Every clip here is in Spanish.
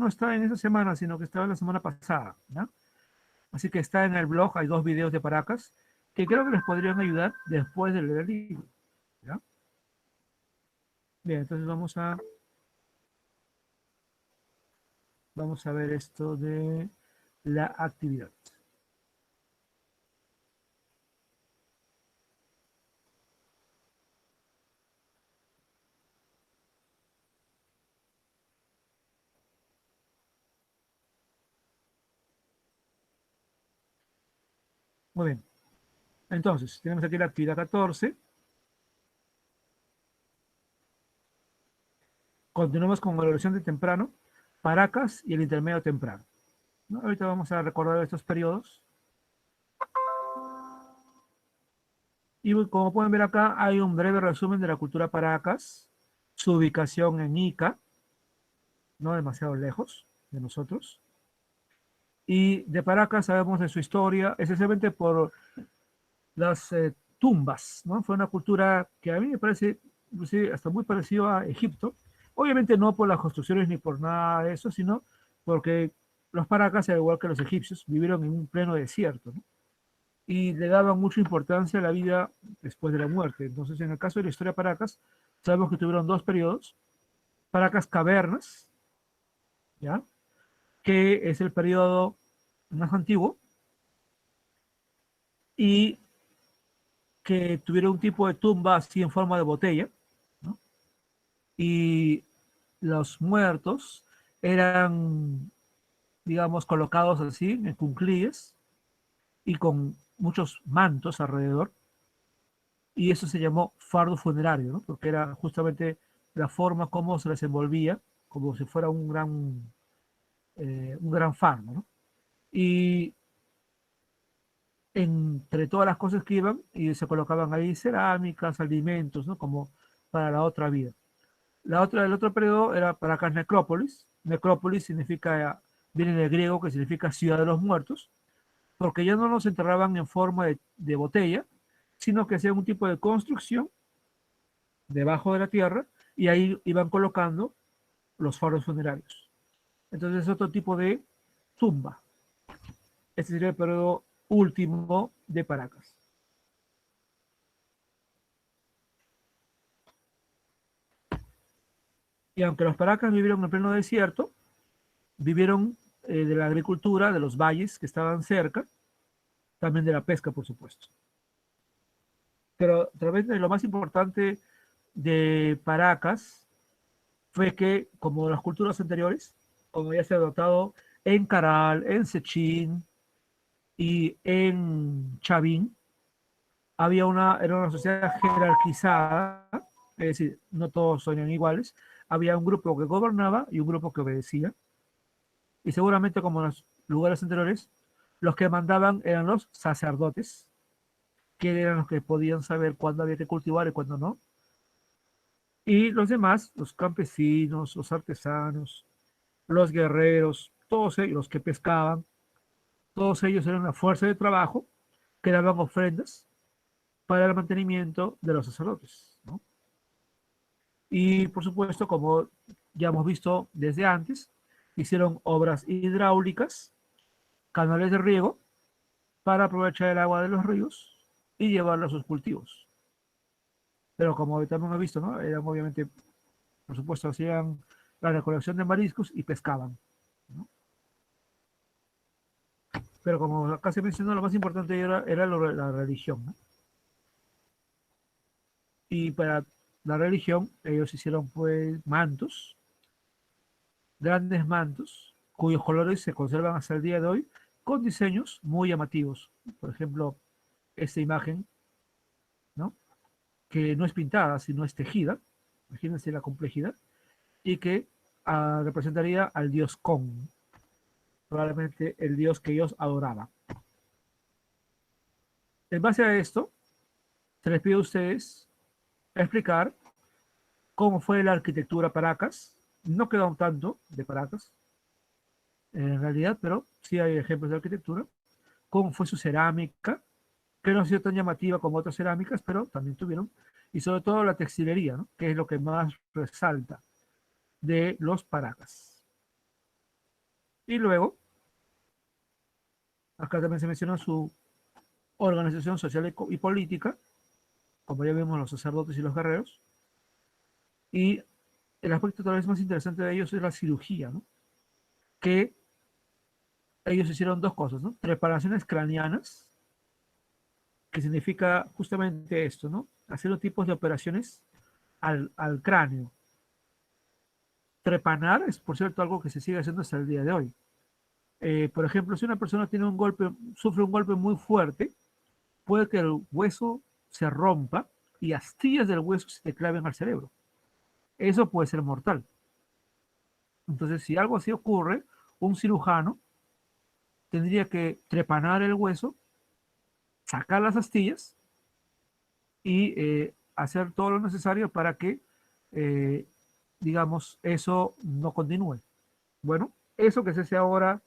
no está en esa semana, sino que estaba la semana pasada, ¿no? Así que está en el blog, hay 2 videos de Paracas que creo que les podrían ayudar después de leer el libro, ¿ya? Bien, entonces vamos a ver esto de la actividad. Muy bien. Entonces, tenemos aquí la actividad 14. Continuamos con evaluación de temprano, Paracas y el intermedio temprano, ¿no? Ahorita vamos a recordar estos periodos. Y como pueden ver acá, hay un breve resumen de la cultura Paracas, su ubicación en Ica, no demasiado lejos de nosotros. Y de Paracas sabemos de su historia, esencialmente por las tumbas, ¿no? Fue una cultura que a mí me parece, inclusive, hasta muy parecido a Egipto. Obviamente no por las construcciones ni por nada de eso, sino porque los Paracas, al igual que los egipcios, vivieron en un pleno desierto, ¿no? Y le daban mucha importancia a la vida después de la muerte. Entonces, en el caso de la historia de Paracas, sabemos que tuvieron 2 periodos: Paracas cavernas, ¿ya? Que es el periodo más antiguo, y que tuvieron un tipo de tumba así en forma de botella, ¿no? Y los muertos eran, digamos, colocados así en cuclillas y con muchos mantos alrededor, y eso se llamó fardo funerario, ¿no? Porque era justamente la forma como se les envolvía, como si fuera un gran fardo, ¿no? Y entre todas las cosas que iban, y se colocaban ahí cerámicas, alimentos, ¿no? Como para la otra vida. El otro periodo era para acá necrópolis. Necrópolis significa, viene del griego, que significa ciudad de los muertos, porque ya no los enterraban en forma de botella, sino que hacían un tipo de construcción debajo de la tierra y ahí iban colocando los faros funerarios. Entonces es otro tipo de tumba. Este sería el periodo último de Paracas. Y aunque los Paracas vivieron en pleno desierto, vivieron de la agricultura, de los valles que estaban cerca, también de la pesca, por supuesto. Pero tal vez lo más importante de Paracas fue que, como las culturas anteriores, como ya se ha notado en Caral, en Sechín y en Chavín, era una sociedad jerarquizada, es decir, no todos son iguales. Había un grupo que gobernaba y un grupo que obedecía. Y seguramente, como en los lugares anteriores, los que mandaban eran los sacerdotes, que eran los que podían saber cuándo había que cultivar y cuándo no. Y los demás, los campesinos, los artesanos, los guerreros, todos ellos, los que pescaban, todos ellos eran una fuerza de trabajo que daban ofrendas para el mantenimiento de los sacerdotes, ¿no? Y por supuesto, como ya hemos visto desde antes, hicieron obras hidráulicas, canales de riego, para aprovechar el agua de los ríos y llevarla a sus cultivos. Pero como también hemos visto, ¿no? Eran obviamente, por supuesto, hacían la recolección de mariscos y pescaban, ¿no? Pero como acá se mencionó, lo más importante era la religión, ¿no? Y para la religión, ellos hicieron pues mantos, grandes mantos, cuyos colores se conservan hasta el día de hoy, con diseños muy llamativos. Por ejemplo, esta imagen, ¿no? Que no es pintada, sino es tejida. Imagínense la complejidad. Y que representaría al dios Kon, probablemente el dios que ellos adoraban. En base a esto, se les pide a ustedes explicar cómo fue la arquitectura Paracas. No queda un tanto de Paracas, en realidad, pero sí hay ejemplos de arquitectura. Cómo fue su cerámica, que no ha sido tan llamativa como otras cerámicas, pero también tuvieron. Y sobre todo la textilería, ¿no? Que es lo que más resalta de los Paracas. Y luego, acá también se menciona su organización social y política, como ya vimos los sacerdotes y los guerreros. Y el aspecto tal vez más interesante de ellos es la cirugía, ¿no? Que ellos hicieron dos cosas, ¿no? Preparaciones craneanas, que significa justamente esto, ¿no? Hacer tipos de operaciones al cráneo. Trepanar es, por cierto, algo que se sigue haciendo hasta el día de hoy. Por ejemplo, si una persona tiene un golpe, sufre un golpe muy fuerte, puede que el hueso se rompa y astillas del hueso se te claven al cerebro. Eso puede ser mortal. Entonces, si algo así ocurre, un cirujano tendría que trepanar el hueso, sacar las astillas y hacer todo lo necesario para que, eh, digamos, eso no continúe. Bueno, eso que se hace ahora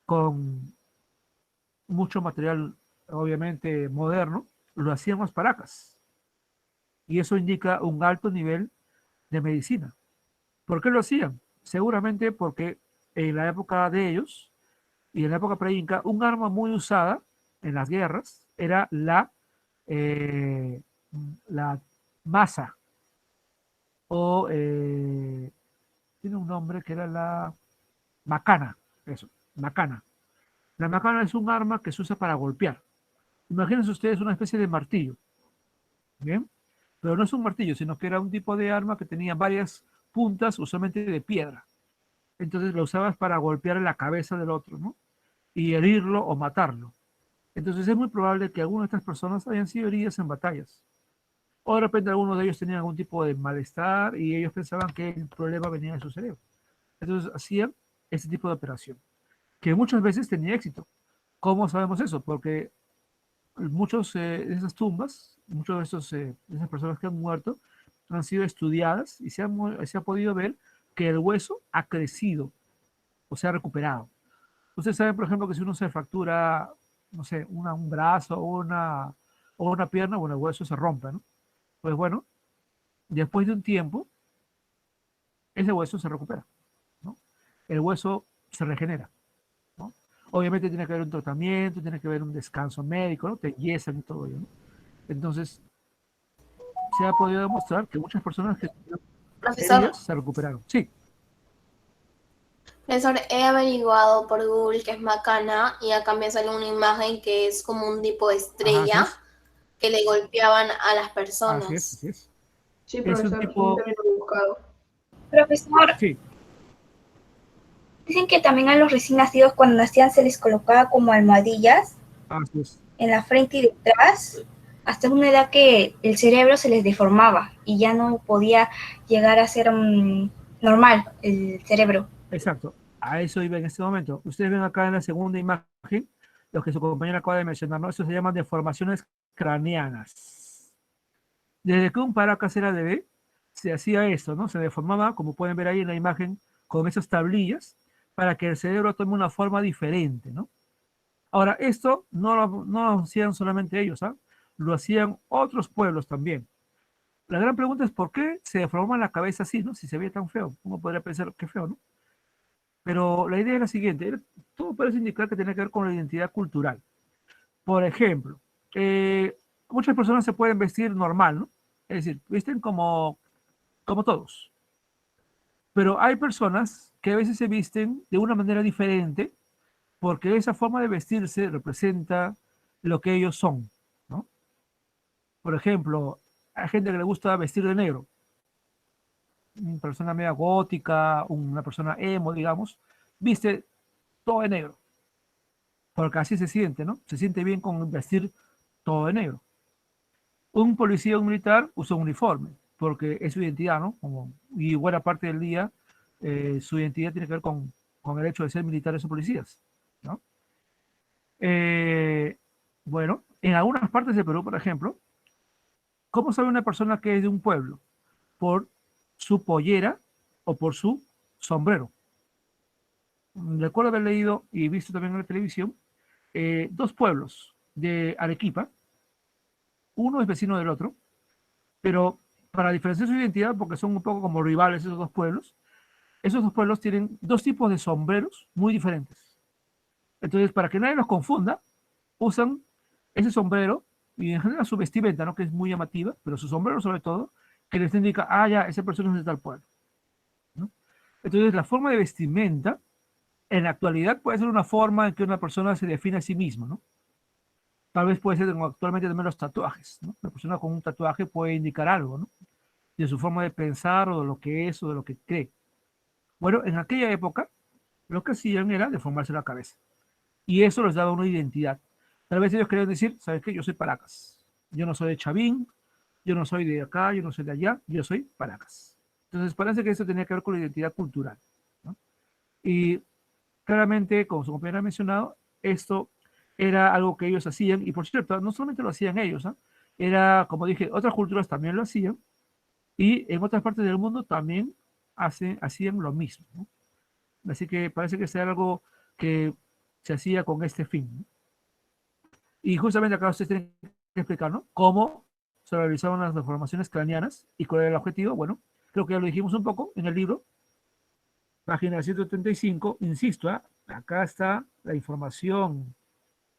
con mucho material, obviamente, moderno, lo hacían los paracas. Y eso indica un alto nivel de medicina. ¿Por qué lo hacían? Seguramente porque en la época de ellos y en la época pre-inca, un arma muy usada en las guerras era la masa o tiene un nombre que era la macana, eso, macana. La macana es un arma que se usa para golpear. Imagínense ustedes una especie de martillo, ¿bien? Pero no es un martillo, sino que era un tipo de arma que tenía varias puntas, usualmente de piedra. Entonces lo usabas para golpear la cabeza del otro, ¿no? Y herirlo o matarlo. Entonces es muy probable que algunas de estas personas hayan sido heridas en batallas. O de repente algunos de ellos tenían algún tipo de malestar y ellos pensaban que el problema venía de su cerebro. Entonces hacían este tipo de operación, que muchas veces tenía éxito. ¿Cómo sabemos eso? Porque muchos de esas tumbas, muchos de esas personas que han muerto, han sido estudiadas y se ha podido ver que el hueso ha crecido o se ha recuperado. Ustedes saben, por ejemplo, que si uno se fractura, no sé, un brazo o una pierna, bueno, el hueso se rompe, ¿no? Pues bueno, después de un tiempo, ese hueso se recupera, ¿no? El hueso se regenera, ¿no? Obviamente tiene que haber un tratamiento, tiene que haber un descanso médico, ¿no? Te yesan y todo ello, ¿no? Entonces, se ha podido demostrar que muchas personas que tuvieron Profesor, heridas se recuperaron. Sí, profesor, he averiguado por Google que es macana y acá me sale una imagen que es como un tipo de ajá, así estrella es, que le golpeaban a las así es, personas. así es. Sí, Es un profesor, yo tipo, también lo he buscado. Profesor, sí, dicen que también a los recién nacidos cuando nacían se les colocaba como almohadillas así es. en la frente y detrás, hasta una edad que el cerebro se les deformaba y ya no podía llegar a ser normal el cerebro. Exacto, a eso iba en este momento. Ustedes ven acá en la segunda imagen, lo que su compañero acaba de mencionar, ¿no? Eso se llaman deformaciones craneanas. Desde que un Paracas era bebé, se hacía esto, ¿no? Se deformaba, como pueden ver ahí en la imagen, con esas tablillas, para que el cerebro tome una forma diferente, ¿no? Ahora, esto no lo hacían solamente ellos, ¿ah? Lo hacían otros pueblos también. La gran pregunta es por qué se deforma la cabeza así, ¿no? Si se ve tan feo. Uno podría pensar que feo, ¿no? Pero la idea es la siguiente, todo parece indicar que tiene que ver con la identidad cultural. Por ejemplo, muchas personas se pueden vestir normal, ¿no? Es decir, visten como todos. Pero hay personas que a veces se visten de una manera diferente porque esa forma de vestirse representa lo que ellos son, ¿no? Por ejemplo, hay gente que le gusta vestir de negro, una persona media gótica, una persona emo, digamos, viste todo de negro porque así se siente, ¿no? Se siente bien con vestir todo de negro. Un policía o un militar usa un uniforme, porque es su identidad, ¿no? Y buena parte del día su identidad tiene que ver con el hecho de ser militares o policías, ¿no? Eh, bueno, en algunas partes de Perú, por ejemplo, ¿cómo sabe una persona que es de un pueblo? Por su pollera o por su sombrero. Recuerdo haber leído y visto también en la televisión dos pueblos de Arequipa, uno es vecino del otro, pero para diferenciar su identidad, porque son un poco como rivales esos dos pueblos, esos dos pueblos tienen dos tipos de sombreros muy diferentes. Entonces, para que nadie los confunda, usan ese sombrero y en general su vestimenta, ¿no? Que es muy llamativa, pero su sombrero sobre todo, que les indica, ah, ya, esa persona es de tal pueblo, ¿no? Entonces, la forma de vestimenta, en la actualidad, puede ser una forma en que una persona se define a sí misma, ¿no? Tal vez puede ser como actualmente también los tatuajes, ¿no? La persona con un tatuaje puede indicar algo, ¿no? De su forma de pensar o de lo que es o de lo que cree. Bueno, en aquella época, lo que hacían era deformarse la cabeza. Y eso les daba una identidad. Tal vez ellos querían decir, ¿sabes qué? Yo soy Paracas. Yo no soy de Chavín, yo no soy de acá, yo no soy de allá, yo soy Paracas. Entonces parece que eso tenía que ver con la identidad cultural, ¿no? Y claramente, como su compañera ha mencionado, esto era algo que ellos hacían, y por cierto, no solamente lo hacían ellos, ¿no? Era, como dije, otras culturas también lo hacían, y en otras partes del mundo también hacían lo mismo, ¿no? Así que parece que es algo que se hacía con este fin, ¿no? Y justamente acá ustedes tienen que explicar, ¿no? Cómo se realizaban las deformaciones craneanas y cuál era el objetivo. Bueno, creo que ya lo dijimos un poco en el libro, página 135, insisto, ¿eh? Acá está la información,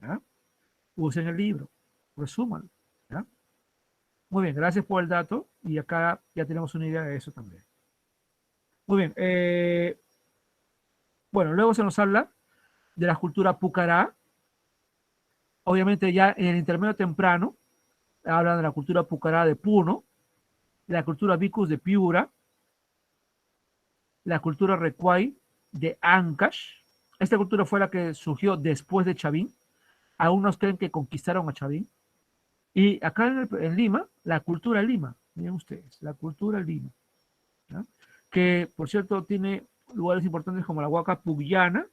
¿ya? Usen el libro, resúmanlo, ¿ya? Muy bien, gracias por el dato y acá ya tenemos una idea de eso también. Muy bien, bueno, luego se nos habla de la cultura Pucará. Obviamente ya en el intermedio temprano hablan de la cultura Pucará de Puno, de la cultura Vicus de Piura, la cultura Recuay de Ancash. Esta cultura fue la que surgió después de Chavín. Algunos creen que conquistaron a Chavín. Y acá en Lima, la cultura Lima, miren ustedes, la cultura Lima, ¿no? Que por cierto tiene lugares importantes como la Huaca Puyana,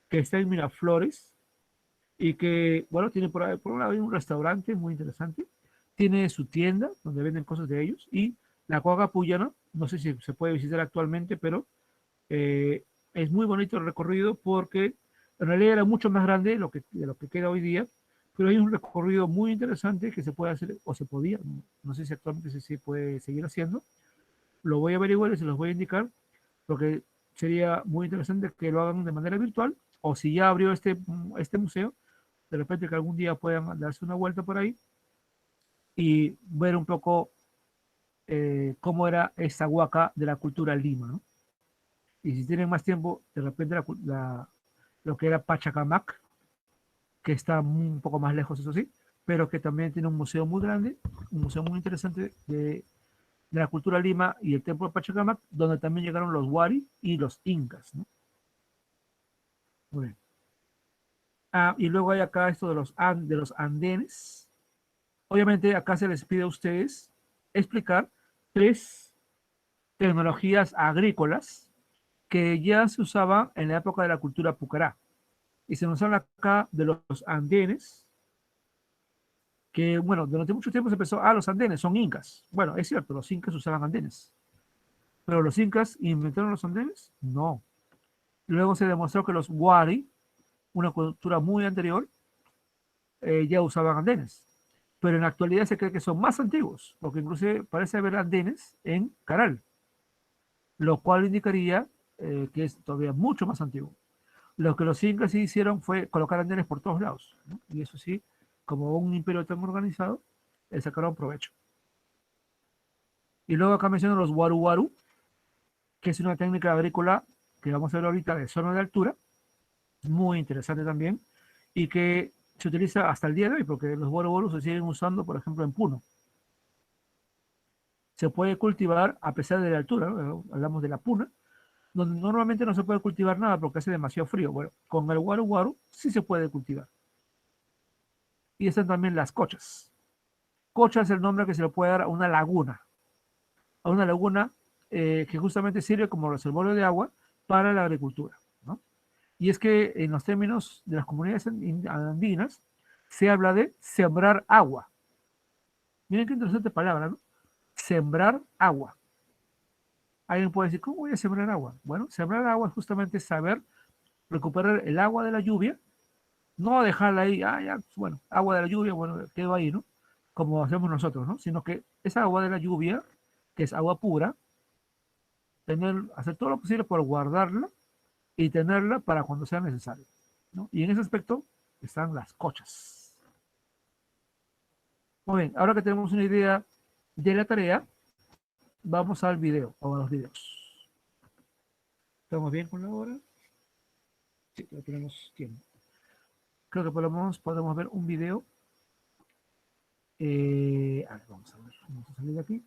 que está en Miraflores, y que, bueno, tiene por un lado un restaurante muy interesante, tiene su tienda donde venden cosas de ellos, y la Huaca Puyana, no sé si se puede visitar actualmente, pero es muy bonito el recorrido porque en realidad era mucho más grande de lo que queda hoy día, pero hay un recorrido muy interesante que se puede hacer, o se podía, no sé si actualmente se puede seguir haciendo, lo voy a averiguar y se los voy a indicar, porque sería muy interesante que lo hagan de manera virtual, o si ya abrió este museo, de repente que algún día puedan darse una vuelta por ahí y ver un poco cómo era esta huaca de la cultura Lima, ¿no? Y si tienen más tiempo, de repente lo que era Pachacamac, que está un poco más lejos, eso sí, pero que también tiene un museo muy grande, un museo muy interesante de la cultura Lima y el templo de Pachacamac, donde también llegaron los Wari y los Incas, ¿no? Muy bien. Ah, y luego hay acá esto de los andenes. Obviamente acá se les pide a ustedes explicar tres tecnologías agrícolas que ya se usaban en la época de la cultura pucará. Y se nos habla acá de los andenes, que bueno, durante mucho tiempo se pensó, los andenes son incas. Bueno, es cierto, los incas usaban andenes. Pero los incas inventaron los andenes, no. Luego se demostró que los wari, una cultura muy anterior, ya usaban andenes. Pero en la actualidad se cree que son más antiguos, porque incluso parece haber andenes en Caral, lo cual indicaría que es todavía mucho más antiguo. Lo que los incas sí hicieron fue colocar andenes por todos lados, ¿no? Y eso sí, como un imperio tan organizado, sacaron provecho. Y luego acá mencionan los waru waru, que es una técnica agrícola que vamos a ver ahorita de zona de altura, muy interesante también, y que se utiliza hasta el día de hoy, porque los waru waru se siguen usando, por ejemplo, en Puno. Se puede cultivar a pesar de la altura, ¿no? Hablamos de la puna, donde normalmente no se puede cultivar nada porque hace demasiado frío. Bueno, con el waru waru sí se puede cultivar. Y están también las cochas. Cocha es el nombre que se le puede dar a una laguna que justamente sirve como reservorio de agua para la agricultura, ¿no? Y es que en los términos de las comunidades andinas se habla de sembrar agua. Miren qué interesante palabra, ¿no? Sembrar agua. Alguien puede decir, ¿cómo voy a sembrar agua? Bueno, sembrar agua es justamente saber recuperar el agua de la lluvia, no dejarla ahí, ya, bueno, agua de la lluvia, bueno, quedó ahí, ¿no? Como hacemos nosotros, ¿no? Sino que esa agua de la lluvia, que es agua pura, hacer todo lo posible por guardarla y tenerla para cuando sea necesario, ¿no? Y en ese aspecto están las cochas. Muy bien, ahora que tenemos una idea de la tarea, vamos al video, o a los videos. ¿Estamos bien con la hora? Sí, ya tenemos tiempo. Creo que por lo menos podemos ver un video. A ver, vamos a salir de aquí.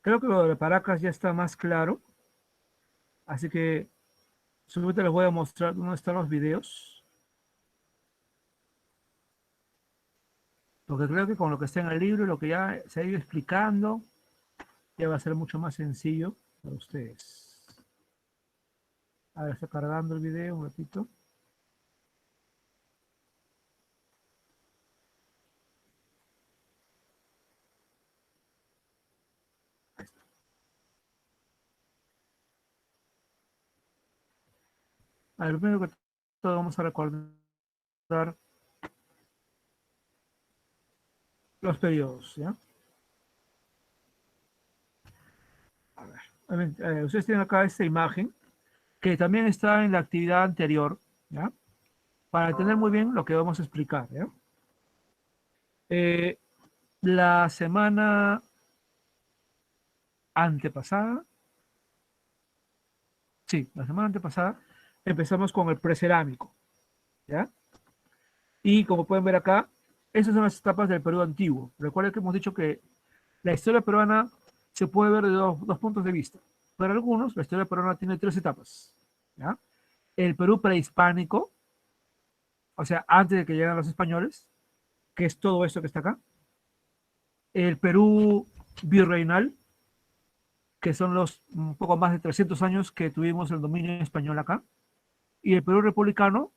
Creo que lo de Paracas ya está más claro, así que solamente les voy a mostrar dónde están los videos, porque creo que con lo que está en el libro y lo que ya se ha ido explicando, ya va a ser mucho más sencillo para ustedes. A ver, está cargando el video un ratito. A ver, primero que todo vamos a recordar los periodos, ¿ya? A ver, ustedes tienen acá esta imagen que también está en la actividad anterior, ¿ya? Para entender muy bien lo que vamos a explicar, ¿ya? La semana antepasada, sí, la semana antepasada empezamos con el precerámico, ¿ya? Y como pueden ver acá, esas son las etapas del Perú antiguo. Recuerden que hemos dicho que la historia peruana se puede ver de dos puntos de vista. Para algunos, la historia peruana tiene tres etapas, ¿ya? El Perú prehispánico, o sea, antes de que llegaran los españoles, que es todo esto que está acá. El Perú virreinal, que son los un poco más de 300 años que tuvimos el dominio español acá. Y el Perú republicano,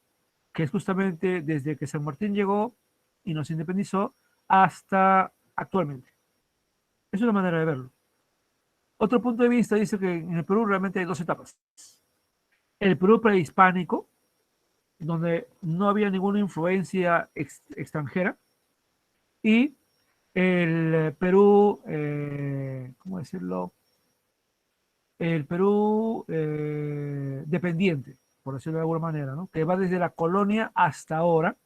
que es justamente desde que San Martín llegó y nos independizó hasta actualmente. Es una manera de verlo. Otro punto de vista dice que en el Perú realmente hay dos etapas. El Perú prehispánico, donde no había ninguna influencia extranjera, y el Perú, ¿cómo decirlo? El Perú dependiente, por decirlo de alguna manera, ¿no? Que va desde la colonia hasta ahora,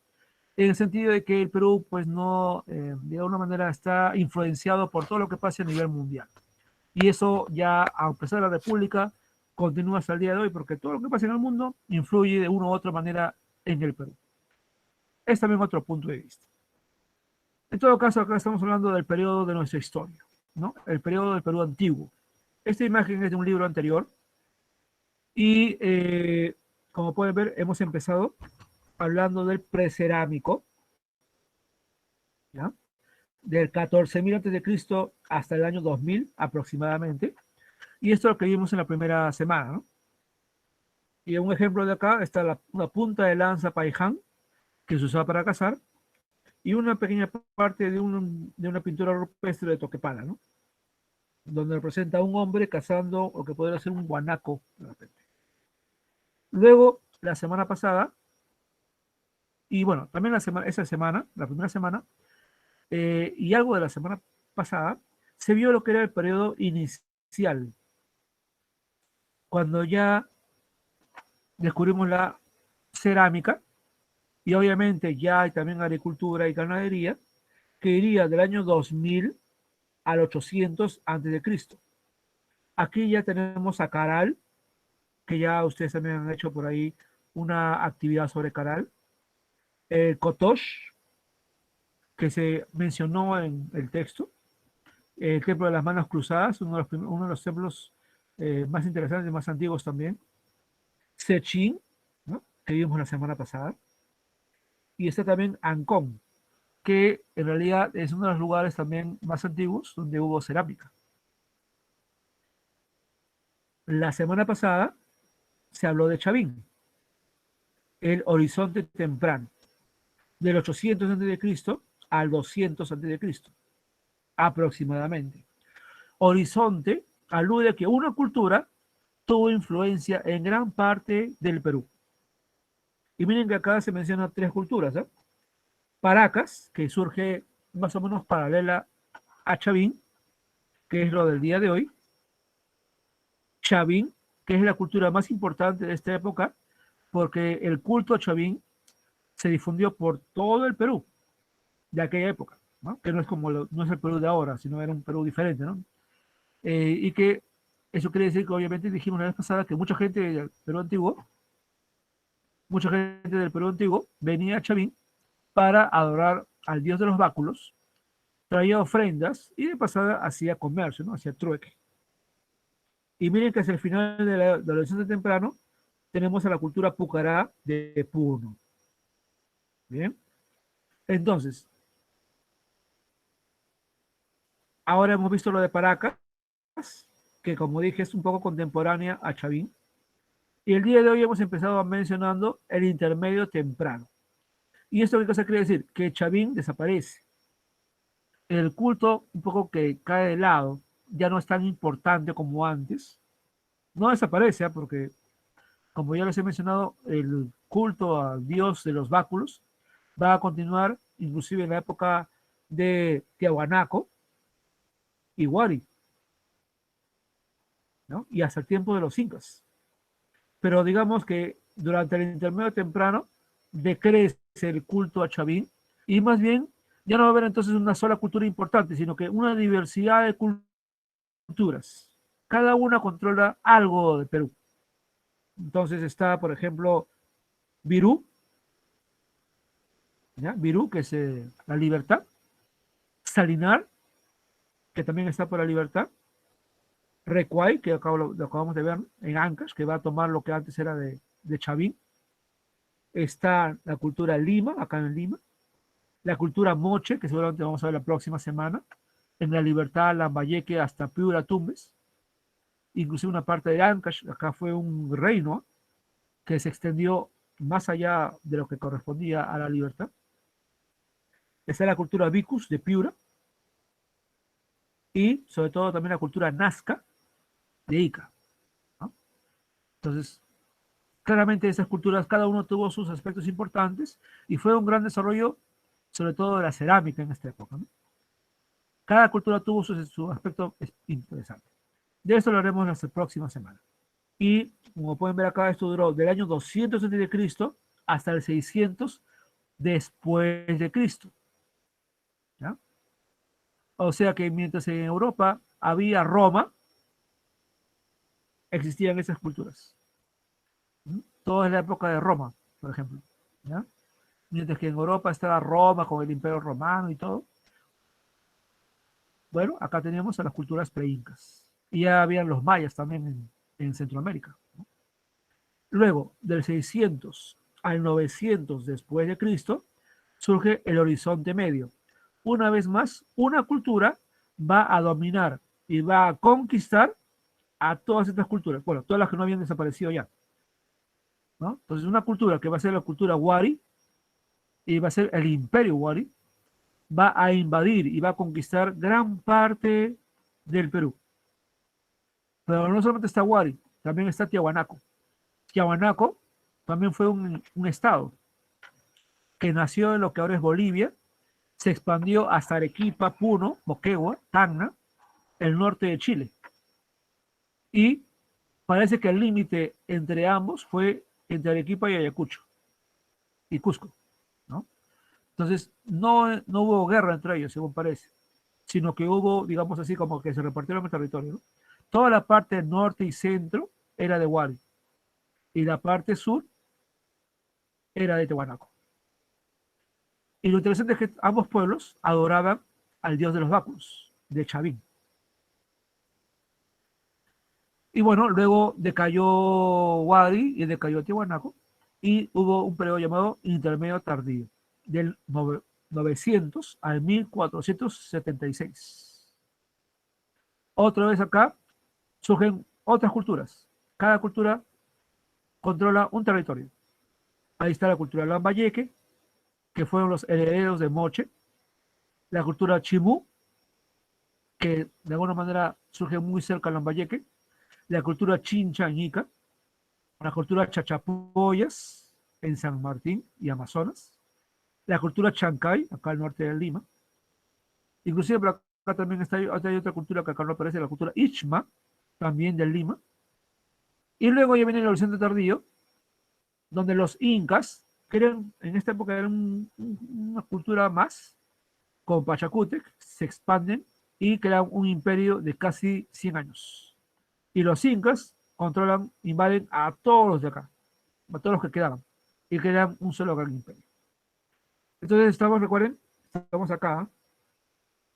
en el sentido de que el Perú, pues no, de alguna manera está influenciado por todo lo que pasa a nivel mundial. Y eso ya, a pesar de la República, continúa hasta el día de hoy, porque todo lo que pasa en el mundo influye de una u otra manera en el Perú. Es también otro punto de vista. En todo caso, acá estamos hablando del periodo de nuestra historia, ¿no? El periodo del Perú antiguo. Esta imagen es de un libro anterior y, como pueden ver, hemos empezado hablando del precerámico, ¿ya? Del 14.000 a.C. hasta el año 2000 aproximadamente. Y esto es lo que vimos en la primera semana, ¿no? Y un ejemplo de acá está una punta de lanza paiján que se usaba para cazar y una pequeña parte de una pintura rupestre de Toquepala, ¿no? Donde representa a un hombre cazando o que podría ser un guanaco de repente. Luego, la semana pasada, y bueno, también esa semana, la primera semana, y algo de la semana pasada, se vio lo que era el periodo inicial, cuando ya descubrimos la cerámica, y obviamente ya hay también agricultura y ganadería, que iría del año 2000 al 800 antes de Cristo. Aquí ya tenemos a Caral, que ya ustedes también han hecho por ahí una actividad sobre Caral. El Kotosh, que se mencionó en el texto. El templo de las manos cruzadas, uno de los templos más interesantes y más antiguos también. Sechin, ¿no? Que vimos la semana pasada. Y está también Ancón, que en realidad es uno de los lugares también más antiguos donde hubo cerámica. La semana pasada se habló de Chavín, el horizonte temprano, del 800 a.C. al 200 a.C., aproximadamente. Horizonte alude a que una cultura tuvo influencia en gran parte del Perú. Y miren que acá se mencionan 3 culturas, ¿eh? Paracas, que surge más o menos paralela a Chavín, que es lo del día de hoy. Chavín, que es la cultura más importante de esta época, porque el culto a Chavín se difundió por todo el Perú de aquella época, ¿no? Que no es como no es el Perú de ahora, sino era un Perú diferente, ¿no? Y que eso quiere decir que obviamente dijimos la vez pasada que mucha gente del Perú antiguo venía a Chavín para adorar al dios de los báculos, traía ofrendas y de pasada hacía comercio, ¿no? Hacía trueque. Y miren que hacia el final de la adolescencia temprano tenemos a la cultura pucará de Puno. Bien. Entonces, ahora hemos visto lo de Paracas, que como dije es un poco contemporánea a Chavín. Y el día de hoy hemos empezado mencionando el intermedio temprano. ¿Y esto qué cosa quiere decir? Que Chavín desaparece. El culto un poco que cae de lado, ya no es tan importante como antes. No desaparece, ¿eh? Porque, como ya les he mencionado, el culto al dios de los báculos va a continuar inclusive en la época de Tiahuanaco y Huari, ¿no? Y hasta el tiempo de los incas. Pero digamos que durante el intermedio temprano decrece el culto a Chavín y más bien ya no va a haber entonces una sola cultura importante, sino que una diversidad de culturas. Cada una controla algo de Perú. Entonces está, por ejemplo, Virú, ¿ya? Virú, que es la libertad. Salinar, que también está por la libertad. Recuay, que lo acabamos de ver en Ancash, que va a tomar lo que antes era de Chavín. Está la cultura Lima, acá en Lima. La cultura Moche, que seguramente vamos a ver la próxima semana. En la Libertad, Lambayeque, hasta Piura, Tumbes. Inclusive una parte de Ancash, acá fue un reino que se extendió más allá de lo que correspondía a la libertad. Está la cultura Vicus de Piura y sobre todo también la cultura Nazca de Ica, ¿no? Entonces, claramente esas culturas, cada uno tuvo sus aspectos importantes y fue un gran desarrollo, sobre todo de la cerámica en esta época, ¿no? Cada cultura tuvo su aspecto interesante. De esto lo haremos la próxima semana. Y como pueden ver acá, esto duró del año 200 a.C. hasta el 600 después de Cristo, ¿ya? O sea que mientras en Europa había Roma, existían esas culturas. Toda la época de Roma, por ejemplo, ¿ya? Mientras que en Europa estaba Roma con el Imperio Romano y todo. Bueno, acá teníamos a las culturas preincas. Y ya habían los mayas también en Centroamérica, ¿no? Luego, del 600 al 900 después de Cristo, surge el Horizonte Medio. Una vez más, una cultura va a dominar y va a conquistar a todas estas culturas, bueno, todas las que no habían desaparecido ya, ¿no? Entonces, una cultura que va a ser la cultura Wari y va a ser el Imperio Wari, va a invadir y va a conquistar gran parte del Perú. Pero no solamente está Wari, también está Tiahuanaco. Tiahuanaco también fue un estado que nació en lo que ahora es Bolivia, se expandió hasta Arequipa, Puno, Moquegua, Tacna, el norte de Chile. Y parece que el límite entre ambos fue entre Arequipa y Ayacucho y Cusco, ¿no? Entonces, no hubo guerra entre ellos, según parece, sino que hubo, digamos así, como que se repartieron el territorio, ¿no? Toda la parte norte y centro era de Huari y la parte sur era de Tiahuanaco. Y lo interesante es que ambos pueblos adoraban al dios de los báculos, de Chavín. Y bueno, luego decayó Huari y decayó Tiahuanaco y hubo un periodo llamado intermedio tardío, del 900 al 1476. Otra vez acá surgen otras culturas. Cada cultura controla un territorio. Ahí está la cultura lambayeque, que fueron los herederos de Moche, la cultura Chimú, que de alguna manera surge muy cerca de Lambayeque, la cultura Chincha en Ica, la cultura Chachapoyas en San Martín y Amazonas, la cultura Chancay, acá al norte de Lima, inclusive por acá también hay otra cultura que acá no aparece, la cultura Ichma, también de Lima, y luego ya viene el horizonte tardío, donde los incas, que eran, en esta época eran una cultura más, con Pachacútec, se expanden y crean un imperio de casi 100 años. Y los incas controlan, invaden a todos los de acá, a todos los que quedaban, y crean un solo gran imperio. Entonces estamos, recuerden, estamos acá,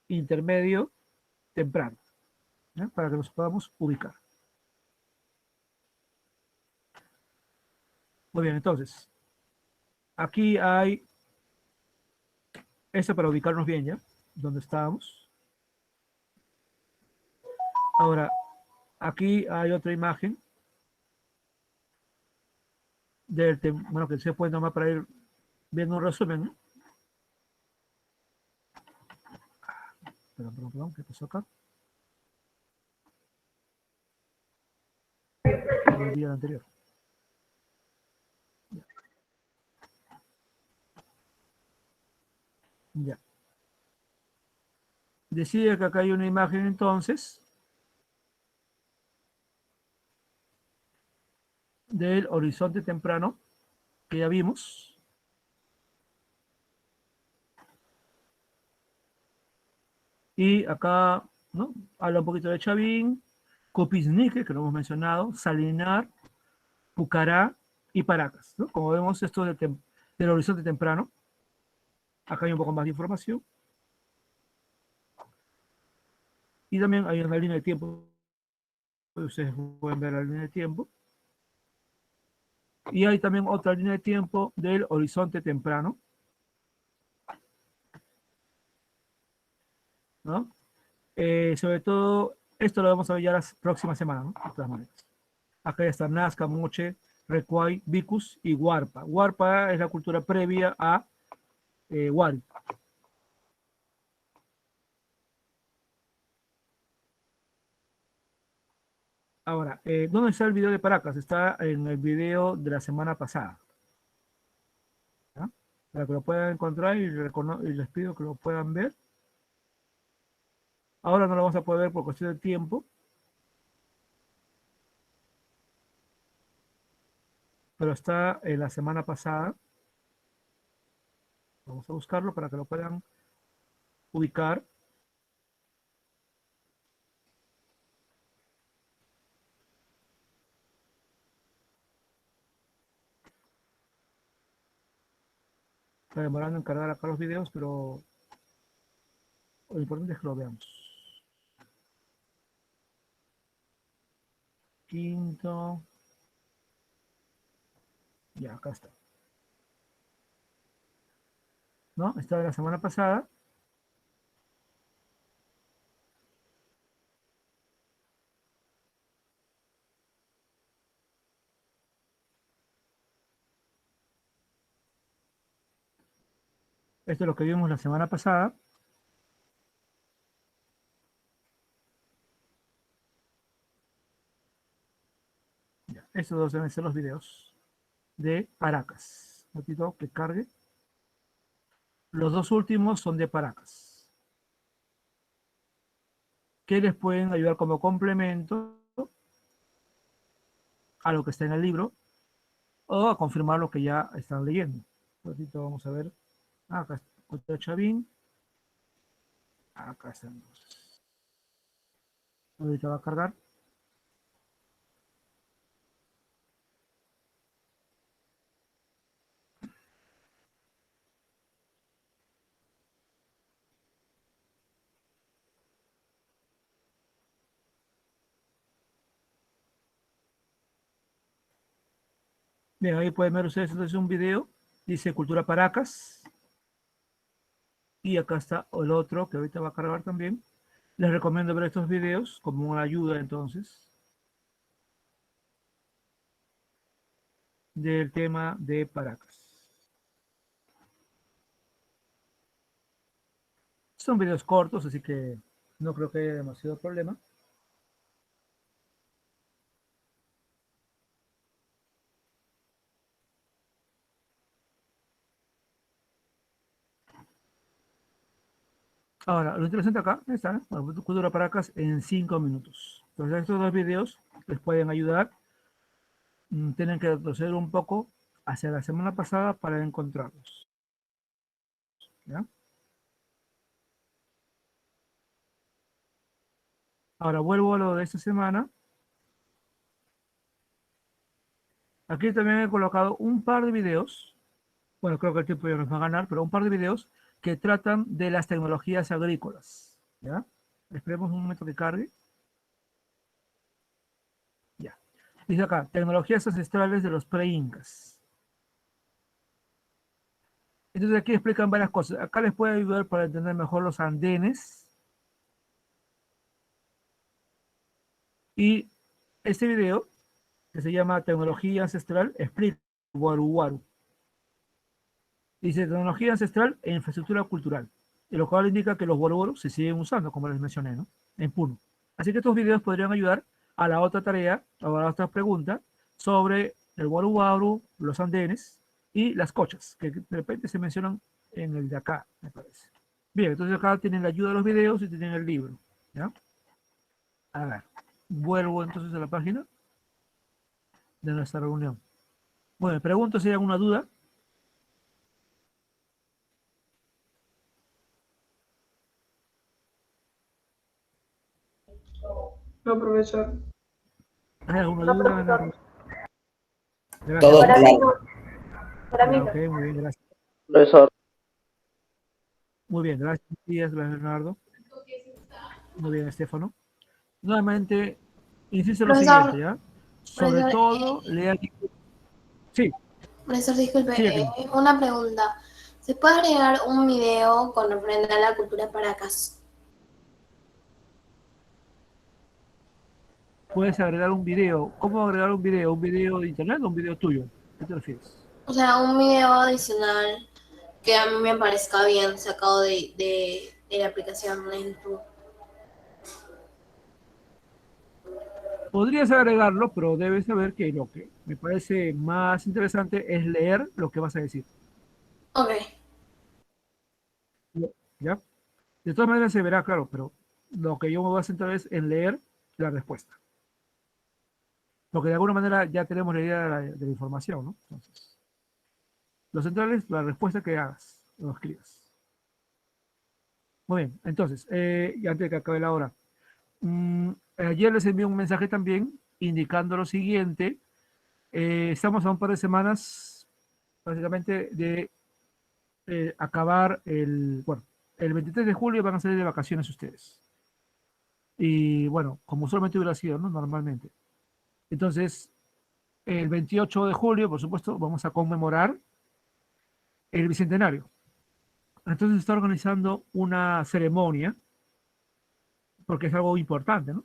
intermedio, temprano, ¿ya? Para que nos podamos ubicar. Muy bien, entonces, aquí hay esto para ubicarnos bien, ¿ya? ¿Dónde estábamos? Ahora, aquí hay otra imagen bueno, que se puede tomar para ir viendo un resumen, ¿no? Perdón, ¿qué pasó acá? El día anterior. Ya. Decía que acá hay una imagen entonces del horizonte temprano que ya vimos. Y acá, ¿no? Habla un poquito de Chavín, Copisnique, que lo hemos mencionado, Salinar, Pucará y Paracas, ¿no? Como vemos, esto del horizonte temprano. Acá hay un poco más de información. Y también hay una línea de tiempo. Ustedes pueden ver la línea de tiempo. Y hay también otra línea de tiempo del horizonte temprano, ¿no? Sobre todo, esto lo vamos a ver ya la próxima semana, ¿no? De todas maneras. Acá ya están Nazca, Moche, Recuay, Vicus y Huarpa. Huarpa es la cultura previa a Huari. Ahora, ¿dónde está el video de Paracas? Está en el video de la semana pasada, ¿ya? Para que lo puedan encontrar y les pido que lo puedan ver. Ahora no lo vamos a poder ver por cuestión de tiempo, pero está en la semana pasada. Vamos a buscarlo para que lo puedan ubicar. Está demorando en cargar acá los videos, pero lo importante es que lo veamos. Quinto. Ya, acá está. ¿No? Está de la semana pasada. Esto es lo que vimos la semana pasada. Ya, estos dos deben ser los videos de Paracas. Un ratito que cargue. Los dos últimos son de Paracas, que les pueden ayudar como complemento a lo que está en el libro o a confirmar lo que ya están leyendo. Un ratito vamos a ver. Acá está Chavín. Acá están. Ahorita va a cargar. Bien, ahí pueden ver ustedes entonces un video. Dice Cultura Paracas. Y acá está el otro que ahorita va a cargar también. Les recomiendo ver estos videos como una ayuda entonces del tema de Paracas. Son videos cortos, así que no creo que haya demasiado problema. Ahora, lo interesante acá está, ¿eh? Bueno, Cultura Paracas en 5 minutos. Entonces, estos dos videos les pueden ayudar. Tienen que retroceder un poco hacia la semana pasada para encontrarlos. ¿Ya? Ahora vuelvo a lo de esta semana. Aquí también he colocado un par de videos. Bueno, creo que el tiempo ya nos va a ganar, pero un par de videos que tratan de las tecnologías agrícolas. ¿Ya? Esperemos un momento que cargue. Ya. Dice acá, tecnologías ancestrales de los pre-incas. Entonces aquí explican varias cosas. Acá les puede ayudar para entender mejor los andenes. Y este video, que se llama Tecnología Ancestral, explica Waru Waru. Dice tecnología ancestral e infraestructura cultural. Y lo cual indica que los Waru Waru se siguen usando, como les mencioné, ¿no? En Puno. Así que estos videos podrían ayudar a la otra tarea, a la otra pregunta, sobre el Waru Waru, los andenes y las cochas, que de repente se mencionan en el de acá, me parece. Bien, entonces acá tienen la ayuda de los videos y tienen el libro. ¿Ya? A ver, vuelvo entonces a la página de nuestra reunión. Bueno, me pregunto si hay alguna duda. No, profesor. ¿Hay alguna No, duda? profesor. Gracias. Todo Para mí claro. no. Para mí Ya, no. ok, muy bien, gracias. Profesor. Muy bien, gracias, Bernardo. Muy bien, Estefano. Nuevamente, insisto en lo siguiente, Profesor, ¿ya? Sobre profesor, todo, lea... Sí, profesor, disculpe, sí, Jacqueline. una pregunta. ¿Se puede agregar un video con referente a la cultura Paracas? Puedes agregar un video. ¿Cómo agregar un video? ¿Un video de internet o un video tuyo? ¿Qué te refieres? O sea, un video adicional que a mí me parezca bien sacado de la aplicación de YouTube. Podrías agregarlo, pero debes saber que lo que me parece más interesante es leer lo que vas a decir. Ok, ¿Ya? De todas maneras se verá, claro, pero lo que yo me voy a centrar es en leer la respuesta. Porque de alguna manera ya tenemos la idea de la información, ¿no? Entonces, lo central es la respuesta que hagas, lo escribas. Muy bien, entonces, y antes de que acabe la hora, ayer les envié un mensaje también indicando lo siguiente. Estamos a un par de semanas, básicamente, de acabar bueno, el 23 de julio van a salir de vacaciones ustedes. Y bueno, como solamente hubiera sido, ¿no? Normalmente. Entonces, el 28 de julio, por supuesto, vamos a conmemorar el bicentenario. Entonces se está organizando una ceremonia, porque es algo importante, ¿no?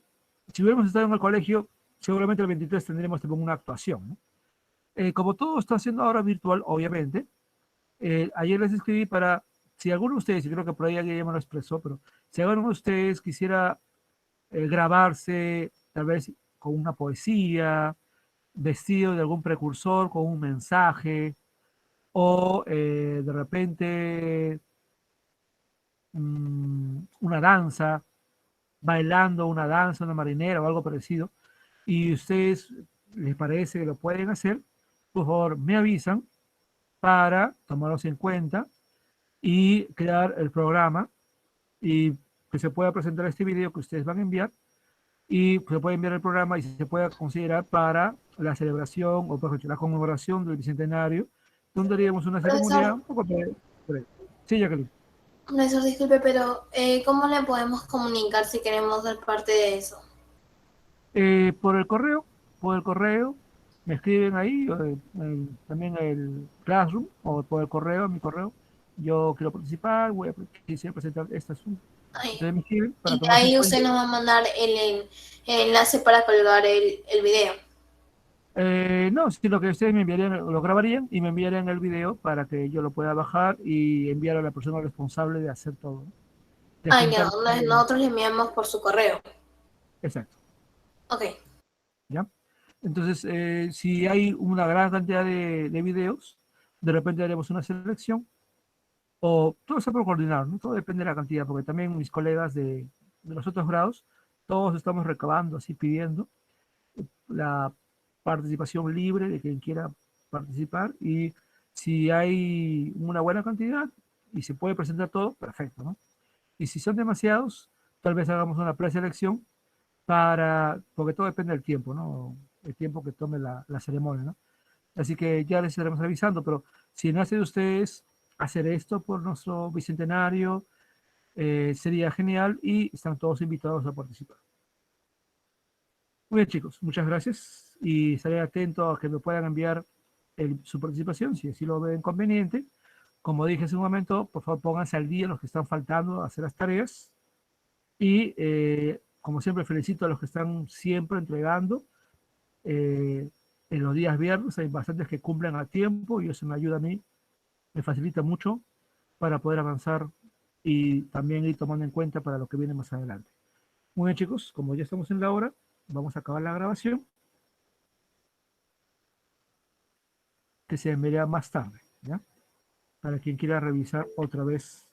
Si hubiéramos estado en el colegio, seguramente el 23 tendremos también una actuación, ¿no? Como todo está haciendo ahora virtual, obviamente, ayer les escribí para, si alguno de ustedes, y creo que por ahí alguien ya me lo expresó, pero si alguno de ustedes quisiera grabarse, tal vez con una poesía, vestido de algún precursor, con un mensaje, o de repente una danza, bailando una danza, una marinera o algo parecido, y ustedes les parece que lo pueden hacer, por favor me avisan para tomarlos en cuenta y crear el programa y que se pueda presentar este video que ustedes van a enviar y se puede enviar el programa y se pueda considerar para la celebración o por ejemplo, la conmemoración del bicentenario, donde haríamos una ceremonia profesor, un poco breve. Sí, Jacqueline. profesor, disculpe, pero ¿cómo le podemos comunicar si queremos ser parte de eso? Por el correo, me escriben ahí, también el Classroom, o por el correo, mi correo. Yo quiero participar, quisiera presentar este asunto. Ay, Entonces me escriben para y de tomarse en ahí usted cuenta. nos va a mandar el enlace para colgar el video. No, sino que ustedes me enviarían, lo grabarían y me enviarían el video para que yo lo pueda bajar y enviar a la persona responsable de hacer todo, ¿no? de Ah, ya, juntarse. nosotros le enviamos por su correo. Exacto. Ok. ¿Ya? Entonces, si hay una gran cantidad de videos, de repente haremos una selección o todo está por coordinar, ¿no? Todo depende de la cantidad, porque también mis colegas de los otros grados, todos estamos recabando, así pidiendo la participación libre de quien quiera participar y si hay una buena cantidad y se puede presentar todo, perfecto, ¿no? Y si son demasiados, tal vez hagamos una preselección porque todo depende del tiempo, ¿no? El tiempo que tome la ceremonia, ¿no? Así que ya les estaremos avisando, pero si nace de ustedes hacer esto por nuestro bicentenario, sería genial y están todos invitados a participar. Muy bien, chicos, muchas gracias y estaré atento a que me puedan enviar su participación, si así lo ven conveniente. Como dije hace un momento, por favor pónganse al día los que están faltando a hacer las tareas y como siempre felicito a los que están siempre entregando. En los días viernes hay bastantes que cumplen a tiempo y eso me ayuda a mí, me facilita mucho para poder avanzar y también ir tomando en cuenta para lo que viene más adelante. Muy bien, chicos, como ya estamos en la hora, vamos a acabar la grabación, que se enviará más tarde, ¿ya? Para quien quiera revisar otra vez